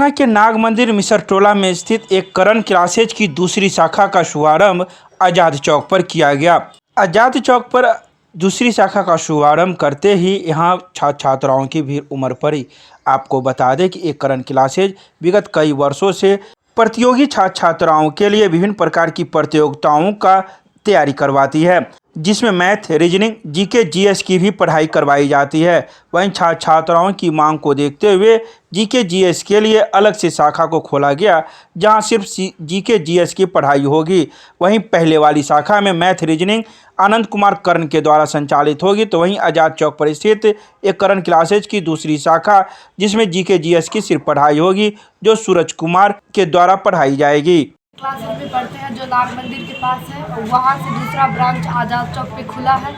पटना के नाग मंदिर मिसरटोला में स्थित एक करण क्लासेज की दूसरी शाखा का शुभारंभ आज़ाद चौक पर किया गया। आज़ाद चौक पर दूसरी शाखा का शुभारंभ करते ही यहाँ छात्राओं की भीड़ उमड़ पड़ी। आपको बता दें कि एक करण क्लासेज विगत कई वर्षों से प्रतियोगी छात्राओं के लिए विभिन्न प्रकार की प्रतियोगिताओं का तैयारी करवाती है, जिसमें मैथ, रीजनिंग, जीके, जीएस की भी पढ़ाई करवाई जाती है। वहीं छात्राओं की मांग को देखते हुए जीके, जीएस के लिए अलग से शाखा को खोला गया, जहां सिर्फ जीके, जीएस की पढ़ाई होगी। वहीं पहले वाली शाखा में मैथ, रीजनिंग आनंद कुमार कर्ण के द्वारा संचालित होगी, तो वहीं आज़ाद चौक पर स्थित एक करण क्लासेज की दूसरी शाखा, जिसमें जीके, जीएस की सिर्फ पढ़ाई होगी, जो सूरज कुमार के द्वारा पढ़ाई जाएगी। क्लासेस में पढ़ते हैं जो नाग मंदिर के पास है, वहाँ से दूसरा ब्रांच आज़ाद चौक पे खुला है।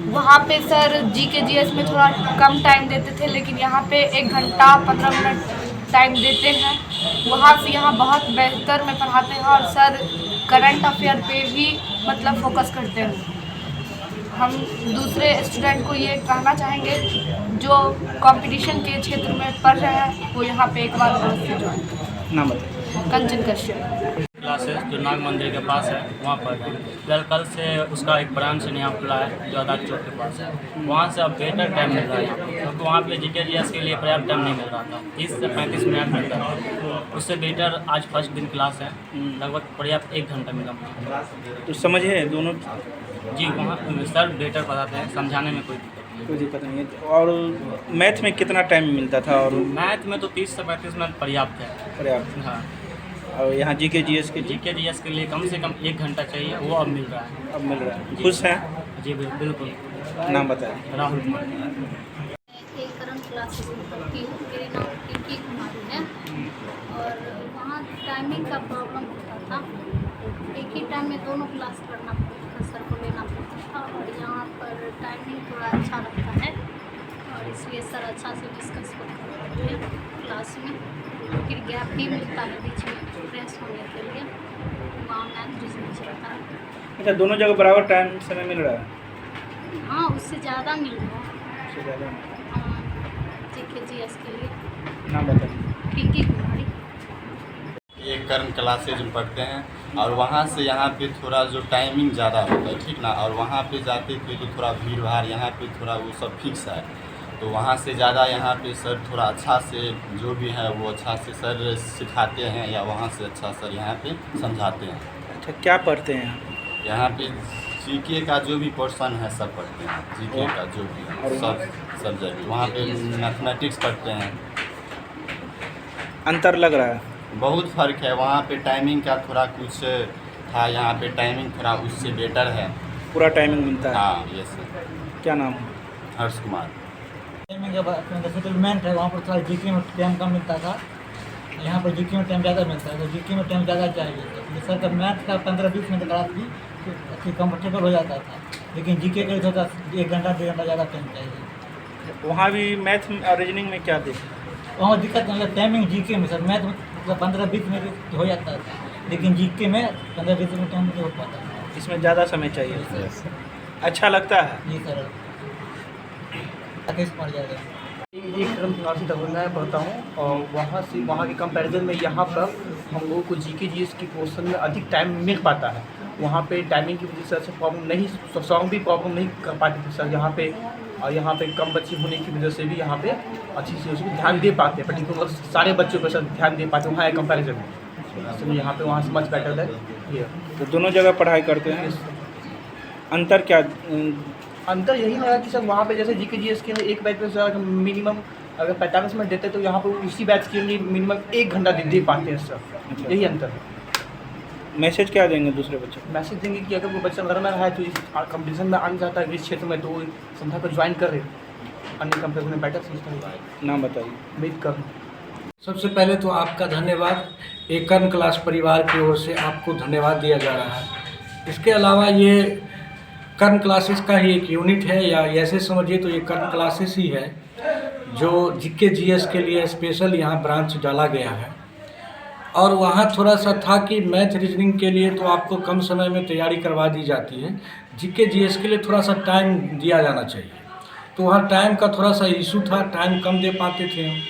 वहाँ पे सर जीके जीएस में थोड़ा कम टाइम देते थे, लेकिन यहाँ पे 1 घंटा 15 मिनट टाइम देते हैं। वहाँ से यहाँ बहुत बेहतर में पढ़ाते हैं और सर करंट अफेयर पे भी मतलब फोकस करते हैं। हम दूसरे स्टूडेंट को ये कहना चाहेंगे जो कंपटीशन के क्षेत्र में पढ़ रहे हैं वो यहाँ पे एक बार अवश्य ज्वाइन करें। नाम बताइए। कंचन कश्यप क्लासेस जो नाग मंदिर के पास है वहाँ पर फिलहाल कल से उसका एक ब्रांच यहाँ खुला है जो आज़ाद चौक के पास है। वहाँ से अब बेहतर टाइम मिल रहा है यहाँ पर, क्योंकि वहाँ पे जीके जीएस के लिए पर्याप्त टाइम नहीं मिल रहा था। 30 से 35 मिनट मिलता था, उससे बेहतर आज फर्स्ट दिन क्लास है, लगभग पर्याप्त 1 घंटा मिला। तो समझे दोनों जी, वहाँ सर बेहतर पढ़ाते हैं, समझाने में कोई दिक्कत नहीं है। और मैथ में कितना टाइम मिलता था? और मैथ में तो 30 से 35 मिनट पर्याप्त है। पर्याप्त। हाँ, और यहाँ जीके, जीएस के जीके जीएस के लिए कम से कम 1 घंटा चाहिए, वो अब मिल रहा है। अब मिल रहा है। खुश हैं? जी बिल्कुल। नाम बताएं। राहुल कुमार। एक करण क्लासेस में पढ़ती हूँ। मेरे नाम पिंकी कुमारी है और वहाँ टाइमिंग का प्रॉब्लम होता था। एक ही टाइम में दोनों क्लास करना पड़ता था, सर को लेना पड़ता था। और यहाँ पर टाइमिंग थोड़ा अच्छा लगता है और इसलिए सर अच्छा से डिस्कस करते हैं क्लास में। फिर गैप भी मिलता है बीच में फ्रेश होने के लिए। वहाँ मैथ रीजनिंग चलता है। अच्छा, दोनों जगह बराबर टाइम समय मिल रहा है? हाँ, उससे ज़्यादा मिल रहा है। उससे ज़्यादा। जीके जीएस के लिए। नाम बताइए। पिंकी कुमारी। एक करण क्लासेज में पढ़ते हैं और वहाँ से यहाँ पे थोड़ा जो टाइमिंग ज़्यादा होता है, ठीक ना। और वहाँ पे जाते थे तो थोड़ा भीड़ भाड़, यहाँ पे थोड़ा वो सब फिक्स है, तो वहाँ से ज़्यादा यहाँ पे सर थोड़ा अच्छा से जो भी है वो अच्छा से सर सिखाते हैं, या वहाँ से अच्छा सर यहाँ पे समझाते हैं। अच्छा, क्या पढ़ते हैं यहाँ पे जीके का जो भी पोर्शन है सब पढ़ते हैं, जीके का जो भी है सब सब्जेक्ट। वहाँ पे मैथमेटिक्स पढ़ते हैं। अंतर लग रहा है? बहुत फ़र्क है। वहाँ पे टाइमिंग का थोड़ा कुछ था, यहाँ पे टाइमिंग थोड़ा उससे बेटर है। पूरा टाइमिंग मिलता है? हाँ, ये सर। क्या नाम है? हर्ष कुमार। टाइमिंग का सेटलमेंट है, वहाँ पर थोड़ा जीके में टाइम कम मिलता था, यहाँ पर जीके में टाइम ज़्यादा मिलता है। तो जीके में टाइम ज़्यादा चाहिए। सर का मैथ का 15-20 मिनट क्लास भी अच्छी कम्फर्टेबल हो जाता था, लेकिन जीके के लिए थोड़ा 1 घंटा 1.5 घंटा ज़्यादा टाइम चाहिए। वहाँ भी मैथ और रीजनिंग में क्या देखें? वहाँ दिक्कत नहीं है टाइमिंग जीके में। सर मैथ में 15-20 मिनट हो जाता था, लेकिन जीके में 15-20 मिनट टाइम नहीं हो पाता था। इसमें ज़्यादा समय चाहिए। अच्छा लगता है? जी सर। राकेश कुमार जाएगा। एक करण क्लासेस मैं पढ़ता हूँ और वहाँ के कंपैरिजन में यहाँ पर हम लोगों को जीके जीएस की पोर्शन में अधिक टाइम मिल पाता है। वहाँ पे टाइमिंग की वजह से अच्छा प्रॉब्लम नहीं, सॉन्ग भी प्रॉब्लम नहीं कर पाते थे सर यहाँ पे। और यहाँ पे कम बच्चे होने की वजह से भी यहाँ पे अच्छी से उसको ध्यान दे पाते हैं, पर्टिकुलर सारे बच्चों पर सर ध्यान दे पाते हैं वहाँ कंपैरिजन में। इसलिए यहाँ पे वहाँ से मच बेटर है ये। तो दोनों जगह पढ़ाई करते हैं? अंतर क्या? अंतर यही है कि सर वहाँ पे जैसे जीके जीएस के लिए एक बैच में सर मिनिमम अगर 45 मिनट देते तो यहाँ पर उसी बैच के लिए मिनिमम 1 घंटा दे पाते हैं सर। यही अंतर है। मैसेज क्या देंगे दूसरे बच्चों को? मैसेज देंगे कि अगर वो बच्चा लर्नर है तो इस कंपटीशन में आना चाहता है इस क्षेत्र में, तो वो संस्था को ज्वाइन करे, अन्य कंपटीशन में बेटर सिस्टम। नाम बताइए। उम्मीद कर। सबसे पहले तो आपका धन्यवाद, एक कर्ण क्लास परिवार की ओर से आपको धन्यवाद दिया जा रहा है। इसके अलावा ये कर्ण क्लासेस का ही एक यूनिट है, या ऐसे समझिए तो ये कर्ण क्लासेस ही है जो जीके जीएस के लिए स्पेशल यहाँ ब्रांच डाला गया है। और वहाँ थोड़ा सा था कि मैथ रीजनिंग के लिए तो आपको कम समय में तैयारी करवा दी जाती है, जीके जीएस के लिए थोड़ा सा टाइम दिया जाना चाहिए। तो वहाँ टाइम का थोड़ा सा इशू था, टाइम कम दे पाते थे हम।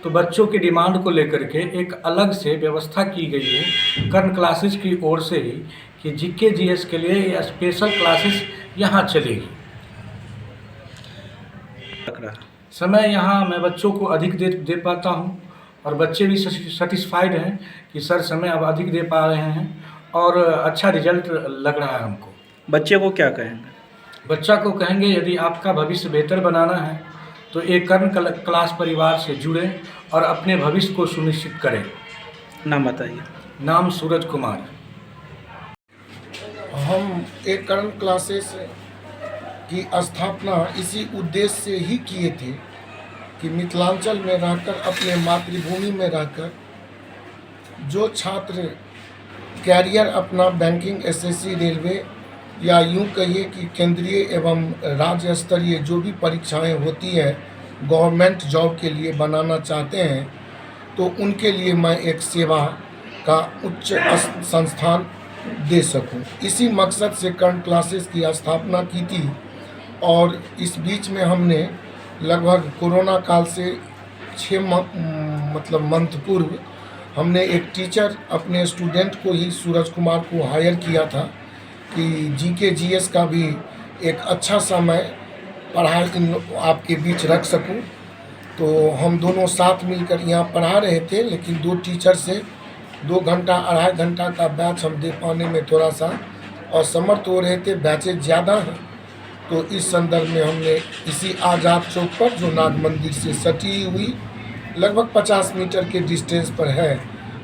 तो बच्चों की डिमांड को लेकर के एक अलग से व्यवस्था की गई है कर्ण क्लासेस की ओर से ही कि जीके जीएस के लिए ये स्पेशल क्लासेस यहाँ चलेगी। समय यहाँ मैं बच्चों को अधिक दे पाता हूँ और बच्चे भी सेटिस्फाइड हैं कि सर समय अब अधिक दे पा रहे हैं और अच्छा रिजल्ट लग रहा है हमको। बच्चे को क्या कहेंगे? बच्चा को कहेंगे यदि आपका भविष्य बेहतर बनाना है तो एक कर्ण क्लास परिवार से जुड़ें और अपने भविष्य को सुनिश्चित करें। नाम बताइए। नाम सूरज कुमार। हम एक कर्ण क्लासेस की स्थापना इसी उद्देश्य से ही किए थे कि मिथिलांचल में रहकर, अपने मातृभूमि में रहकर जो छात्र कैरियर अपना बैंकिंग, एसएससी, रेलवे या यूं कहिए कि केंद्रीय एवं राज्य स्तरीय जो भी परीक्षाएं होती हैं गवर्नमेंट जॉब के लिए बनाना चाहते हैं, तो उनके लिए मैं एक सेवा का उच्च संस्थान दे सकूं। इसी मकसद से कर्ण क्लासेस की स्थापना की थी। और इस बीच में हमने लगभग कोरोना काल से 6 मंथ पूर्व हमने एक टीचर अपने स्टूडेंट को ही, सूरज कुमार को हायर किया था कि जीके जीएस का भी एक अच्छा समय पढ़ाई आपके बीच रख सकूं। तो हम दोनों साथ मिलकर यहाँ पढ़ा रहे थे, लेकिन 2 टीचर से 2 घंटा 2.5 घंटा का बैच हम दे पाने में थोड़ा सा असमर्थ हो रहे थे, बैचेज ज़्यादा हैं। तो इस संदर्भ में हमने इसी आज़ाद चौक पर, जो नाग मंदिर से सटी हुई लगभग 50 मीटर के डिस्टेंस पर है,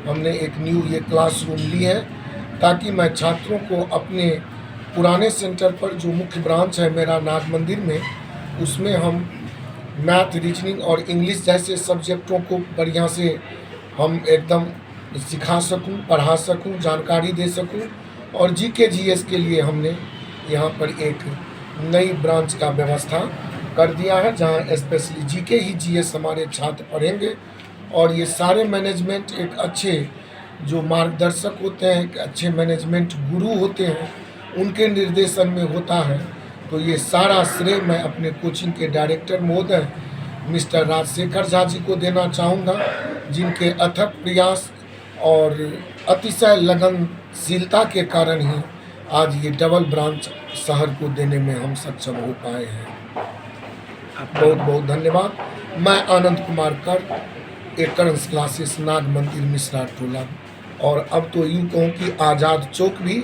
हमने एक न्यू ये क्लासरूम ली है ताकि मैं छात्रों को अपने पुराने सेंटर पर, जो मुख्य ब्रांच है मेरा नाग मंदिर में, उसमें हम मैथ, रीजनिंग और इंग्लिश जैसे सब्जेक्टों को बढ़िया से हम एकदम सिखा सकूं, पढ़ा सकूं, जानकारी दे सकूं। और जीके जीएस के लिए हमने यहाँ पर एक नई ब्रांच का व्यवस्था कर दिया है, जहाँ स्पेशली जीके ही जीएस हमारे छात्र पढ़ेंगे। और ये सारे मैनेजमेंट एक अच्छे जो मार्गदर्शक होते हैं, एक अच्छे मैनेजमेंट गुरु होते हैं, उनके निर्देशन में होता है। तो ये सारा श्रेय मैं अपने कोचिंग के डायरेक्टर महोदय मिस्टर राजशेखर झा जी को देना चाहूँगा, जिनके अथक प्रयास और अतिशय लगनशीलता के कारण ही आज ये डबल ब्रांच शहर को देने में हम सक्षम हो पाए हैं। बहुत बहुत धन्यवाद। मैं आनंद कुमार कर, एक कर्ण क्लासेस, नाग मंदिर, मिश्रा टोला, और अब तो यूँ कहूँ कि आज़ाद चौक भी,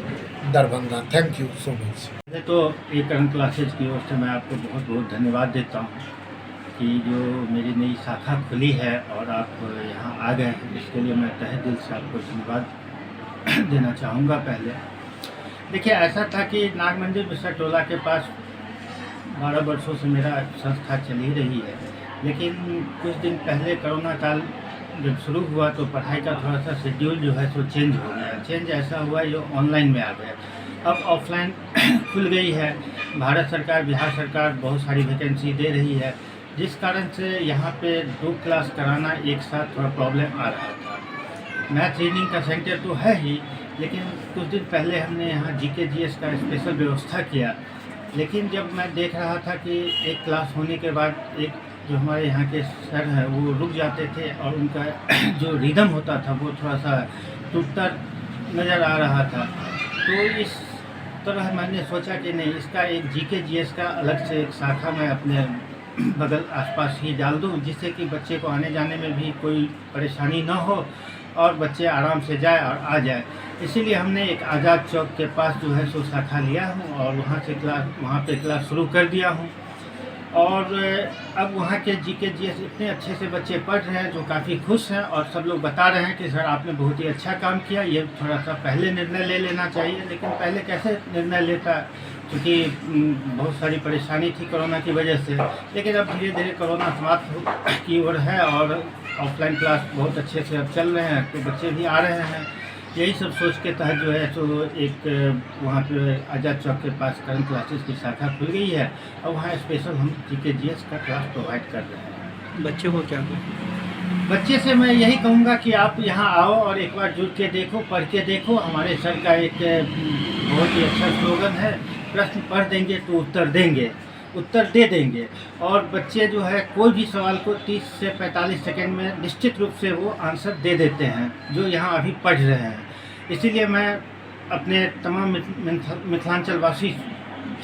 Darbhanga. Thank you so much. पहले तो एक कर्ण क्लासेस की ओर से मैं आपको बहुत बहुत धन्यवाद देता हूँ कि जो मेरी नई शाखा खुली है और आप यहाँ आ गए हैं, इसके लिए मैं तहे दिल से आपको धन्यवाद देना चाहूँगा। पहले देखिए, ऐसा था कि नाग मंदिर मिश्रा टोला के पास 12 वर्षों से मेरा संस्था चल ही रही है, लेकिन कुछ दिन पहले कोरोना काल जब शुरू हुआ तो पढ़ाई का थोड़ा सा शेड्यूल जो है सो चेंज हो गया। चेंज ऐसा हुआ जो ऑनलाइन में आ गया। अब ऑफलाइन खुल गई है। भारत सरकार, बिहार सरकार बहुत सारी वैकेंसी दे रही है, जिस कारण से यहाँ पे 2 क्लास कराना एक साथ थोड़ा प्रॉब्लम आ रहा था। मैथ रीडिंग का सेंटर तो है ही, लेकिन कुछ दिन पहले हमने यहाँ जीके जीएस का स्पेशल व्यवस्था किया। लेकिन जब मैं देख रहा था कि एक क्लास होने के बाद एक जो हमारे यहाँ के सर हैं वो रुक जाते थे और उनका जो रिदम होता था वो थोड़ा सा टूटता नज़र आ रहा था। तो इस तरह मैंने सोचा कि नहीं, इसका एक जीके जीएस का अलग से एक शाखा मैं अपने बगल आसपास ही डाल दूं, जिससे कि बच्चे को आने जाने में भी कोई परेशानी ना हो और बच्चे आराम से जाए और आ जाए। इसीलिए हमने एक आज़ाद चौक के पास जो है सो शाखा लिया हूँ और वहाँ पे क्लास शुरू कर दिया हूँ। और अब वहाँ के जीके जीएस इतने अच्छे से बच्चे पढ़ रहे हैं जो काफ़ी खुश हैं और सब लोग बता रहे हैं कि सर आपने बहुत ही अच्छा काम किया, ये थोड़ा सा पहले निर्णय ले लेना चाहिए। लेकिन पहले कैसे निर्णय लेता, क्योंकि बहुत सारी परेशानी थी कोरोना की वजह से। लेकिन अब धीरे धीरे कोरोना समाप्त की ओर है और ऑफलाइन क्लास बहुत अच्छे से अब चल रहे हैं, तो बच्चे भी आ रहे हैं। यही सब सोच के तहत जो है तो एक वहाँ पे आज़ाद चौक के पास कर्ण क्लासेस की शाखा खुल गई है और वहाँ स्पेशल हम जीके जीएस का क्लास प्रोवाइड कर रहे हैं। बच्चे को क्या कहें? बच्चे से मैं यही कहूँगा कि आप यहाँ आओ और एक बार जुड़ के देखो, पढ़ के देखो। हमारे सर का एक बहुत ही अच्छा स्लोगन है, प्रश्न पढ़ देंगे तो उत्तर देंगे। उत्तर दे देंगे और बच्चे जो है कोई भी सवाल को 30 से 45 सेकंड में निश्चित रूप से वो आंसर दे देते हैं जो यहाँ अभी पढ़ रहे हैं। इसीलिए मैं अपने तमाम मिथिलांचल वासी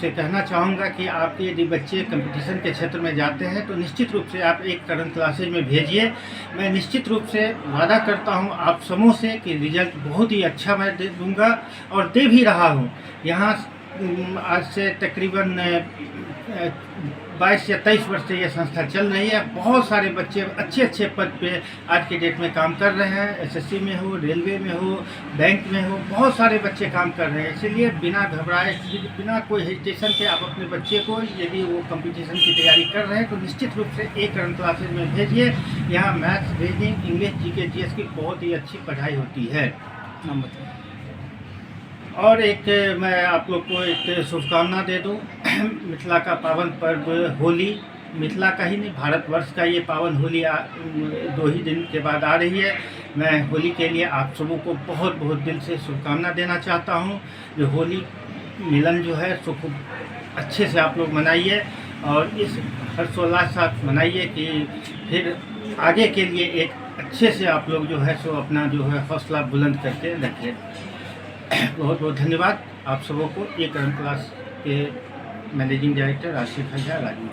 से कहना चाहूँगा कि आपके यदि बच्चे कंपटीशन के क्षेत्र में जाते हैं तो निश्चित रूप से आप एक करंट क्लासेज में भेजिए। मैं निश्चित रूप से वादा करता हूँ आप समूह से कि रिजल्ट बहुत ही अच्छा मैं दे दूँगा और दे भी रहा हूँ। यहाँ आज से तकरीबन 22 या 23 वर्ष से ये संस्था चल रही है। बहुत सारे बच्चे अच्छे अच्छे पद पे आज के डेट में काम कर रहे हैं। एसएससी में हो, रेलवे में हो, बैंक में हो, बहुत सारे बच्चे काम कर रहे हैं। इसलिए बिना घबराए, बिना कोई हेजिटेशन के आप अपने बच्चे को यदि वो कंपटीशन की तैयारी कर रहे हैं तो निश्चित रूप से एक करंट क्लासेज में भेजिए। यहाँ maths, reasoning, English, GK, GS की बहुत ही अच्छी पढ़ाई होती है। और एक मैं आप लोग को एक शुभकामना दे दूं। मिथिला का पावन पर्व होली, मिथिला का ही नहीं भारतवर्ष का ये पावन होली 2 ही दिन के बाद आ रही है। मैं होली के लिए आप सबों को बहुत बहुत दिल से शुभकामना देना चाहता हूं। जो होली मिलन जो है सो खूब अच्छे से आप लोग मनाइए और इस हर्षोल्लास के साथ मनाइए कि फिर आगे के लिए एक अच्छे से आप लोग जो है सो अपना जो है हौसला बुलंद करके रखें। बहुत बहुत धन्यवाद आप सबों को। एक करंट क्लास के मैनेजिंग डायरेक्टर राजशेखर झा, राजू।